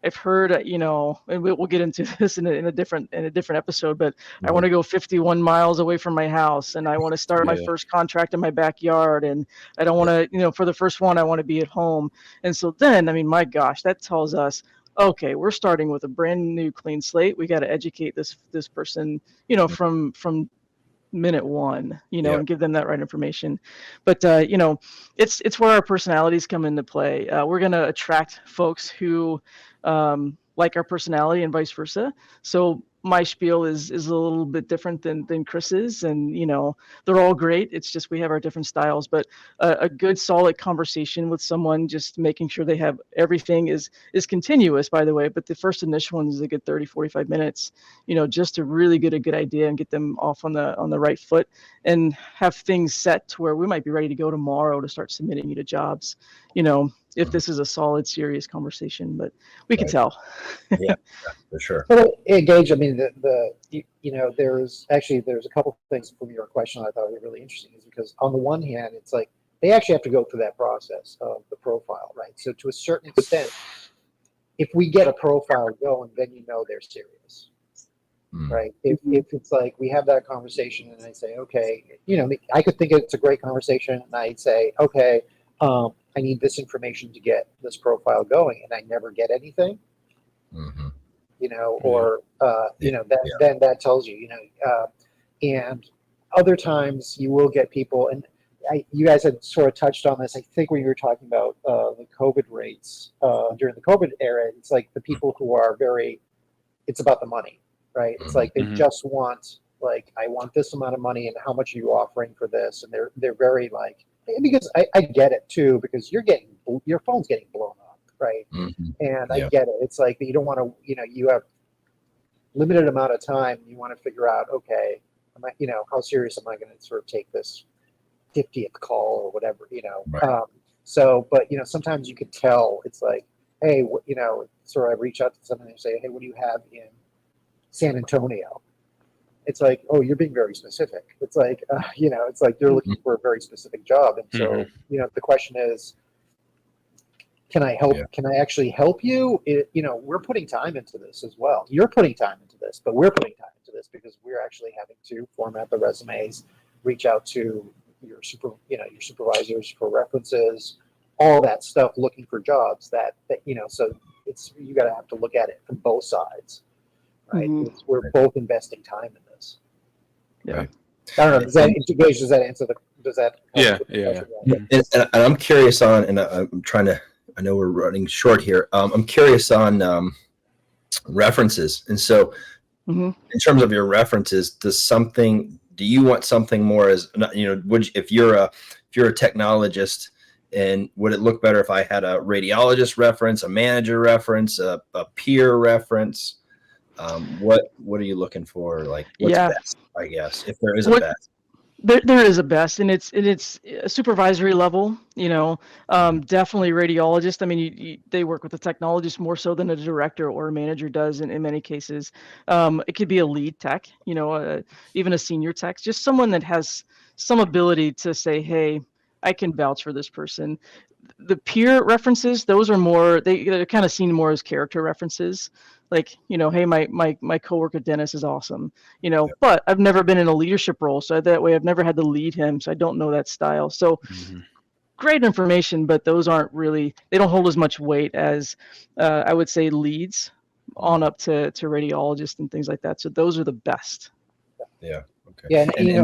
I've heard, and we'll get into this in a different episode, but I want to go 51 miles away from my house, and I want to start my first contract in my backyard, and I don't want to, for the first one, I want to be at home. And so then, I mean, my gosh, that tells us, okay, we're starting with a brand new clean slate. We got to educate this person, from minute one, and give them that right information. But it's where our personalities come into play. We're going to attract folks who like our personality and vice versa. So my spiel is a little bit different than Chris's, and they're all great. It's just we have our different styles. But a good solid conversation with someone, just making sure they have everything is continuous, by the way. But the first initial one is a good 30-45 minutes, just to really get a good idea and get them off on the right foot, and have things set to where we might be ready to go tomorrow to start submitting you to jobs. If this is a solid, serious conversation, but we can tell. Yeah, for sure. Well, Gage, I mean, there's a couple things from your question I thought were really interesting, is because on the one hand, it's like they actually have to go through that process of the profile, right? So to a certain extent, if we get a profile going, then they're serious, right? If it's like we have that conversation and I say, okay, I could think it's a great conversation, and I'd say, okay, I need this information to get this profile going, and I never get anything. Or then that tells you, and other times you will get people, and you guys had sort of touched on this, I think, when you were talking about the COVID rates during the COVID era. It's like the people who are it's about the money, right? It's like they just want, like, I want this amount of money, and how much are you offering for this? And they're very like, because I get it too, because your phone's getting blown up, right? And I get it. It's like you don't want to, you have limited amount of time. You want to figure out, okay, how serious am I going to sort of take this 50th call or whatever, Right. So, but sometimes you could tell. It's like, hey, sort of I reach out to someone and say, hey, what do you have in San Antonio? It's like, oh, you're being very specific. It's like, it's like they're looking for a very specific job. And so, the question is, can I help? Yeah. Can I actually help you? We're putting time into this as well. You're putting time into this, but we're putting time into this because we're actually having to format the resumes, reach out to your supervisors for references, all that stuff, looking for jobs that so you got to have to look at it from both sides. Right, we're both investing time in this. Yeah, right. I don't know. Does that answer the? Does that? Yeah. And I'm curious on, and I'm trying to. I know we're running short here. I'm curious on references, and so in terms of your references, do you want something more as if you're a technologist, and would it look better if I had a radiologist reference, a manager reference, a peer reference? What are you looking for? Like, what's best, I guess, if there is a best? There is a best, and it's a supervisory level. Definitely radiologist. I mean, they work with the technologist more so than a director or a manager does in many cases. It could be a lead tech, even a senior tech, just someone that has some ability to say, hey, I can vouch for this person. The peer references, those are more, they're kind of seen more as character references. Like, hey, my coworker Dennis is awesome, but I've never been in a leadership role. So that way I've never had to lead him. So I don't know that style. So great information, but those aren't really, they don't hold as much weight as I would say leads on up to radiologists and things like that. So those are the best. Yeah. Okay. Yeah.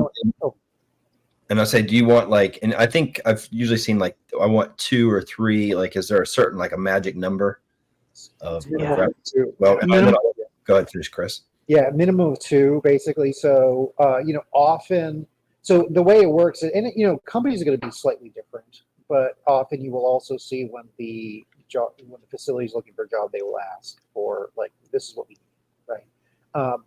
And I say, do you want and I think I've usually seen I want 2 or 3, is there a certain, a magic number of Yeah. references? Well, go ahead, finish, Chris. Yeah, minimum of two, basically. So, often, so the way it works, and companies are going to be slightly different, but often you will also see when the facility is looking for a job, they will ask for, like, this is what we need, right?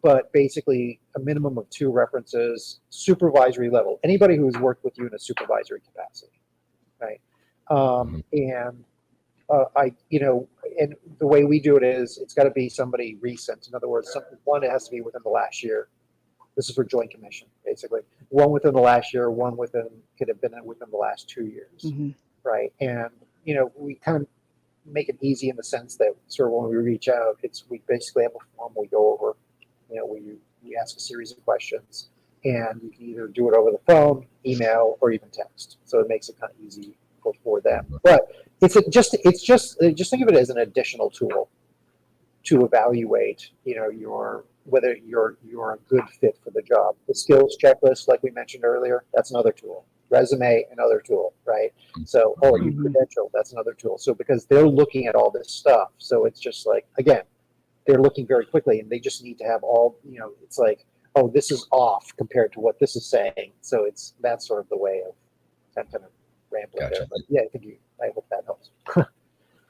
But basically, a minimum of two references, supervisory level, anybody who has worked with you in a supervisory capacity, right? And and the way we do it is it's got to be somebody recent. In other words, one has to be within the last year. This is for Joint Commission, basically. One within the last year, could have been within the last 2 years, right? And we kind of make it easy in the sense that sort of when we reach out, we basically have a form we go over. We ask a series of questions, and you can either do it over the phone, email, or even text. So it makes it kind of easy for them. But just think of it as an additional tool to evaluate, whether you're a good fit for the job. The skills checklist, like we mentioned earlier, that's another tool. Resume, another tool, right? So, are you credentialed? That's another tool. So because they're looking at all this stuff, so it's just like, again, they're looking very quickly, and they just need to have all. It's like, oh, this is off compared to what this is saying. So that's sort of the way of kind of rambling there. But yeah, I hope that helps.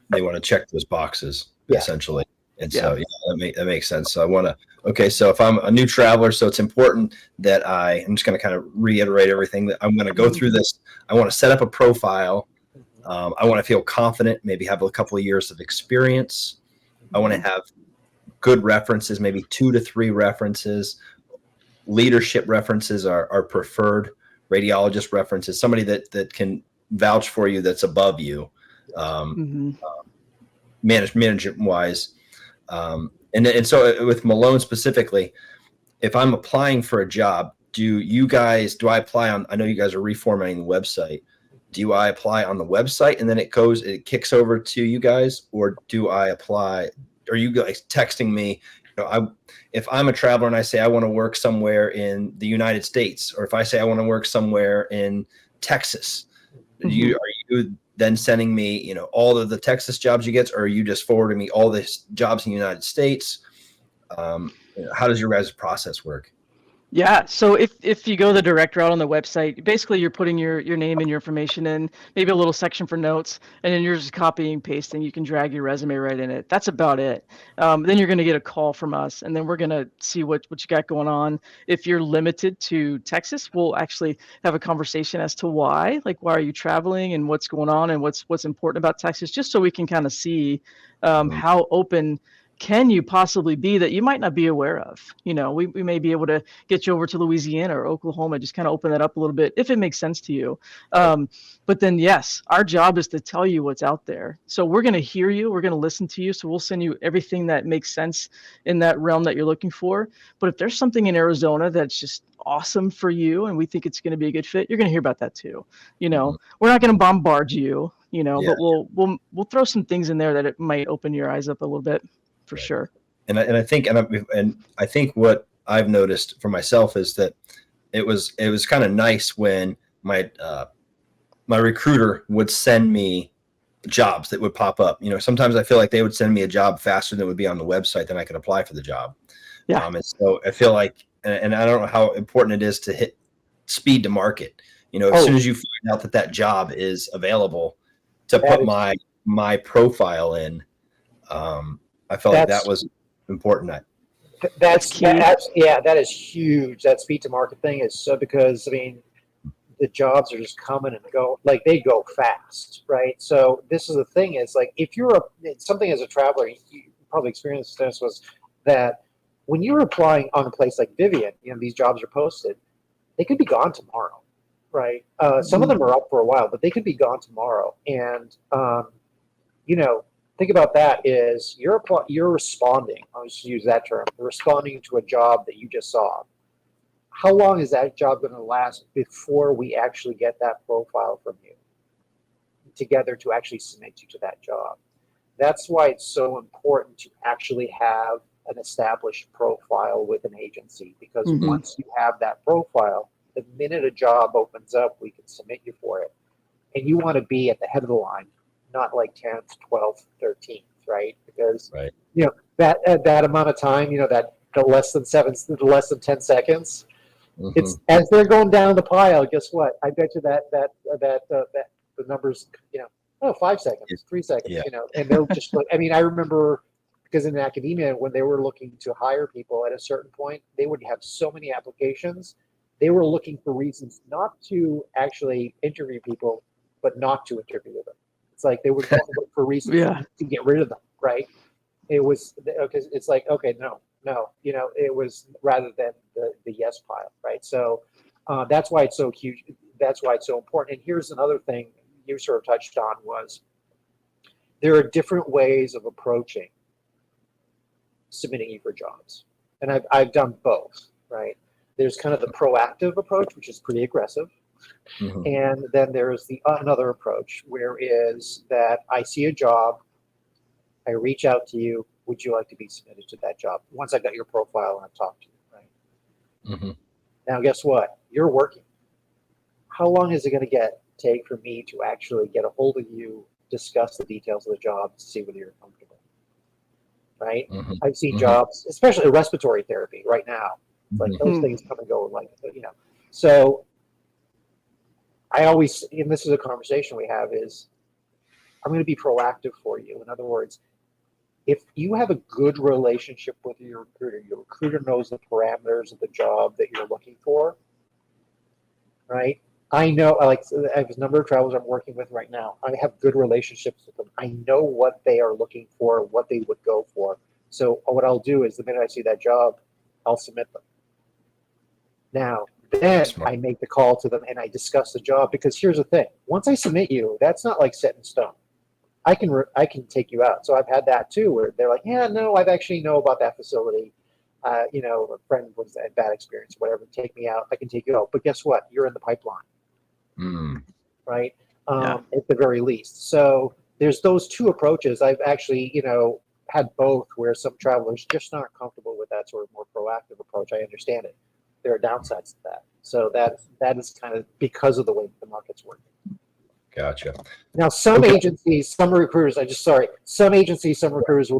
They want to check those boxes, essentially. And so, that makes sense. So so if I'm a new traveler, so it's important that I'm just going to kind of reiterate everything that I'm going to go through this. I want to set up a profile. I want to feel confident, maybe have a couple of years of experience. I want to have good references, maybe 2 to 3 references. Leadership references are preferred. Radiologist references, somebody that can vouch for you, that's above you, management wise. And so with Malone specifically, if I'm applying for a job, do I apply on, I know you guys are reformatting the website. Do I apply on the website and then it kicks over to you guys, or do I apply? Are you guys texting me? If I'm a traveler and I say I want to work somewhere in the United States, or if I say I want to work somewhere in Texas, are you then sending me, all of the Texas jobs you get, or are you just forwarding me all the jobs in the United States? How does your guys' process work? Yeah. So if you go the direct route on the website, basically you're putting your name and your information in, maybe a little section for notes, and then you're just copying, pasting. You can drag your resume right in it. That's about it. Then you're going to get a call from us, and then we're going to see what you got going on. If you're limited to Texas, we'll actually have a conversation as to why. Like, why are you traveling, and what's going on, and what's important about Texas, just so we can kind of see how open can you possibly be that you might not be aware of. We may be able to get you over to Louisiana or Oklahoma, just kind of open that up a little bit if it makes sense to you. But then, yes, our job is to tell you what's out there. So we're going to hear you. We're going to listen to you. So we'll send you everything that makes sense in that realm that you're looking for. But if there's something in Arizona that's just awesome for you and we think it's going to be a good fit, you're going to hear about that too. We're not going to bombard you, but we'll throw some things in there that it might open your eyes up a little bit. For sure. And I think what I've noticed for myself is that it was kind of nice when my recruiter would send me jobs that would pop up. Sometimes I feel like they would send me a job faster than it would be on the website than I could apply for the job. Yeah. And so I feel like, and I don't know how important it is to hit speed to market. As soon as you find out that job is available, to put my profile in. I felt like that was important. That's key. That is huge. That speed to market thing is so, because the jobs are just coming and go, like they go fast, right? So this is the thing, is like, if you're something as a traveler, you probably experienced this, was that when you're applying on a place like Vivian, these jobs are posted, they could be gone tomorrow, right? Some of them are up for a while, but they could be gone tomorrow. And think about that, is you're responding. I'll just use that term. You're responding to a job that you just saw. How long is that job going to last before we actually get that profile from you together to actually submit you to that job? That's why it's so important to actually have an established profile with an agency, because once you have that profile, the minute a job opens up, we can submit you for it. And you want to be at the head of the line, not like 10th, 12th, 13th, right? Because Right. that at that amount of time, that the less than 10 seconds, Mhm. it's as they're going down the pile. Guess what? I bet you that the numbers, 5 seconds, Yeah. 3 seconds, Yeah. and they'll just look. I mean, I remember because in academia, when they were looking to hire people at a certain point, they would have so many applications. They were looking for reasons not to actually interview people, but not to interview them. It's like they would look for reasons Yeah. to get rid of them, right? It was because it's like, okay, no, it was rather than the yes pile, right? So that's why it's so huge. That's why it's so important. And here's another thing you sort of touched on was there are different ways of approaching submitting you for jobs, and I've done both, right? There's kind of the proactive approach, which is pretty aggressive, Mhm. and then there's the another approach, where is that I see a job, I reach out to you. Would you like to be submitted to that job? Once I got your profile and I've talked to you, right? Mhm. Now, guess what? You're working. How long is it going to take for me to actually get a hold of you, discuss the details of the job, to see whether you're comfortable? Right? Mhm. I've seen Mhm. jobs, especially respiratory therapy right now. It's like Mhm. those Hmm. things come and go, So I always, and this is a conversation we have, is I'm going to be proactive for you. In other words, if you have a good relationship with your recruiter knows the parameters of the job that you're looking for, right? I know, I have a number of travelers I'm working with right now. I have good relationships with them. I know what they are looking for, what they would go for. So what I'll do is the minute I see that job, I'll submit them. Now, then Smart. I make the call to them and I discuss the job, because here's the thing. Once I submit you, that's not like set in stone. I can take you out. So I've had that too, where they're like, yeah, no, I've actually know about that facility. A friend was a bad experience, whatever. Take me out. I can take you out. But guess what? You're in the pipeline, Mm. right? Yeah. At the very least. So there's those two approaches. I've actually, had both, where some travelers just aren't comfortable with that sort of more proactive approach. I understand it. There are downsides to that. So that is kind of because of the way the market's working. Gotcha. Now, some Okay. agencies, some recruiters will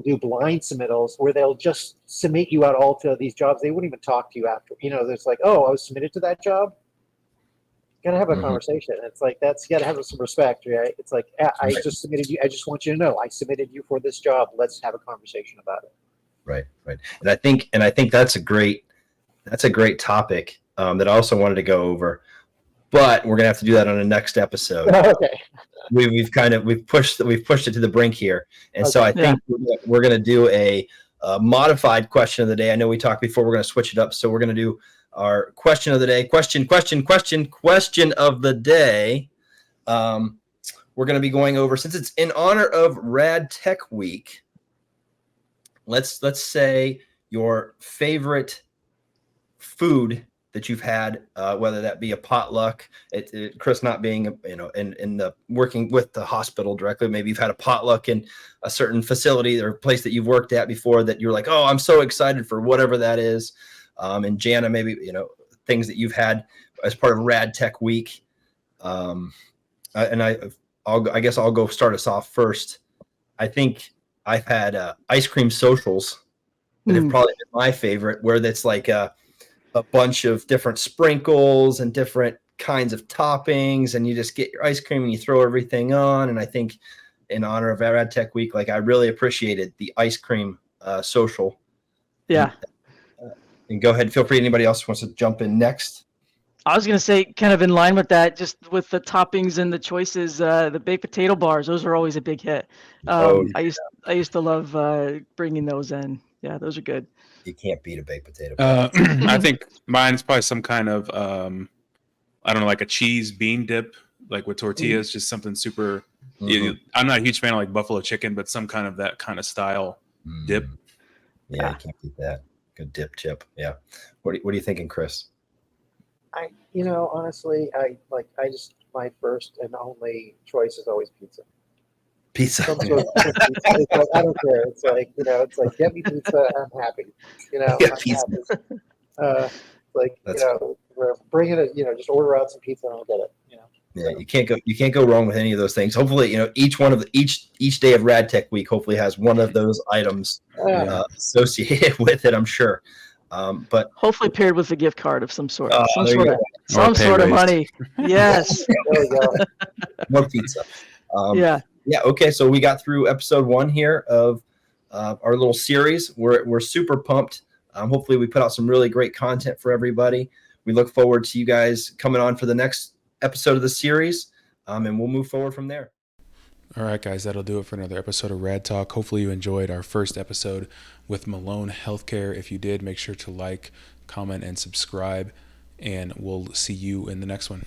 do blind submittals where they'll just submit you out all to these jobs. They wouldn't even talk to you after. There's like, oh, I was submitted to that job. Got to have a Mhm. conversation. It's like, you got to have some respect, right? It's like, I just submitted you. I just want you to know I submitted you for this job. Let's have a conversation about it. Right. And I think that's a great topic that I also wanted to go over, but we're gonna have to do that on the next episode. Okay. We've pushed it to the brink here, and so I Yeah. think we're gonna do a modified question of the day. I know we talked before. We're gonna switch it up, so we're gonna do our question of the day. Question of the day. We're gonna be going over, since it's in honor of Rad Tech Week. Let's say your favorite food that you've had, whether that be a potluck. Chris not being, in the working with the hospital directly, maybe you've had a potluck in a certain facility or place that you've worked at before that you're like, oh, I'm so excited for whatever that is. And Jana, maybe, things that you've had as part of Rad Tech Week. I guess I'll go start us off first. I think I've had ice cream socials that have probably been my favorite, where that's like a bunch of different sprinkles and different kinds of toppings, and you just get your ice cream and you throw everything on. And I think in honor of Rad Tech Week, like I really appreciated the ice cream social. Yeah. And go ahead, feel free. Anybody else wants to jump in next? I was going to say, kind of in line with that, just with the toppings and the choices, the baked potato bars, those are always a big hit. Yeah. I used to love bringing those in. Yeah, those are good. You can't beat a baked potato pie. I think mine's probably some kind of I don't know, like a cheese bean dip, like with tortillas, just something super. Mhm. I'm not a huge fan of like buffalo chicken, but some kind of that kind of style dip. Yeah, Yeah. you can't beat that. Good dip chip. Yeah. What are you thinking, Chris? Honestly, my first and only choice is always pizza. Pizza. Some sort of pizza. It's like, I don't care. It's like, get me pizza. I'm happy. Yeah, I'm pizza. happy. That's We're bringing it. Just order out some pizza and I'll get it. Yeah, you can't go wrong with any of those things. Hopefully, each one of each day of Rad Tech Week hopefully has one of those items associated with it. I'm sure, but hopefully paired with a gift card of some sort, Or pay sort of raised. money. Yes. There you go. more pizza. Yeah. Yeah. Okay. So we got through episode 1 here of our little series. We're super pumped. Hopefully, we put out some really great content for everybody. We look forward to you guys coming on for the next episode of the series, and we'll move forward from there. All right, guys, that'll do it for another episode of Rad Talk. Hopefully you enjoyed our first episode with Malone Healthcare. If you did, make sure to like, comment, and subscribe, and we'll see you in the next one.